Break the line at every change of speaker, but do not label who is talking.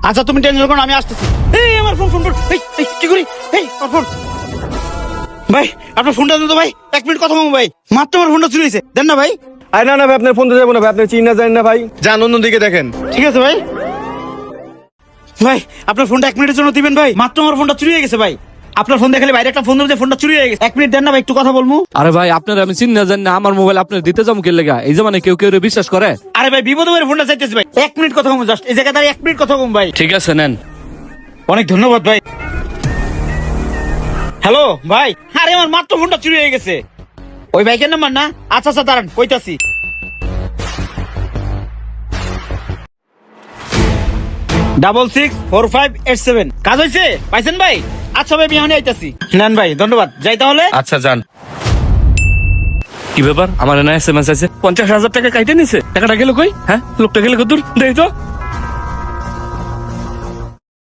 আচ্ছা তুমি টেনশন করো না, আমি আসতেছি। এই আমার ফোন ফোন ফোন, এই এই, কি করি, এই আমার ফোন। ভাই আপনার ফোনটা দেন তো ভাই, 1 মিনিট কথা বলবো ভাই। মাত্র আমার ফোনটা চুরি হয়েছে, দেন না ভাই।
আরে না না ভাই, আপনার ফোন তো যাবো না ভাই, আপনি চিন না জানেন না ভাই, যান অন্যদিকে দেখেন।
ঠিক আছে ভাই। ভাই আপনার ফোনটা 1 মিনিটের জন্য দিবেন ভাই, মাত্র আমার ফোনটা চুরি হয়ে গেছে ভাই। আপনার ফোন দেখালে বাইরে একটা ফোন ধরে ফোনটা চুরি হয়ে গেছে। 1 মিনিট দেন না ভাই, একটু কথা বলবো।
আরে ভাই আপনার আমি চিনি না জানি না, আমার মোবাইল আপনার দিতে যাবো কে লেগা? এই জামানে কেউ কেউ বিশ্বাস করে?
আরে ভাই বিপদ হয়ে ফোনটা চাইতেছি ভাই, 1 মিনিট কথা বলবো জাস্ট, এই জায়গায় দাঁড়িয়ে 1 মিনিট কথা বলবো ভাই।
ঠিক আছে নেন।
অনেক ধন্যবাদ ভাই। হ্যালো ভাই, আরে আমার মাত্র ফোনটা চুরি হয়ে গেছে। ওই বাইকের নাম্বার না? আচ্ছা আচ্ছা দাঁড়ান কইতাছি। ডাবল 64587। কাজ হয়েছে? পাইছেন ভাই? আচ্ছা ভাই আমি আইতাছি। নেন ভাই, ধন্যবাদ, যাই তাহলে।
আচ্ছা যান। কি ব্যাপার, আমার না SMS আছে 50,000 টাকা কাইটে নিছে, টাকাটা গেল কই? হ্যাঁ লোকটা গেল কত দূর দেই তো।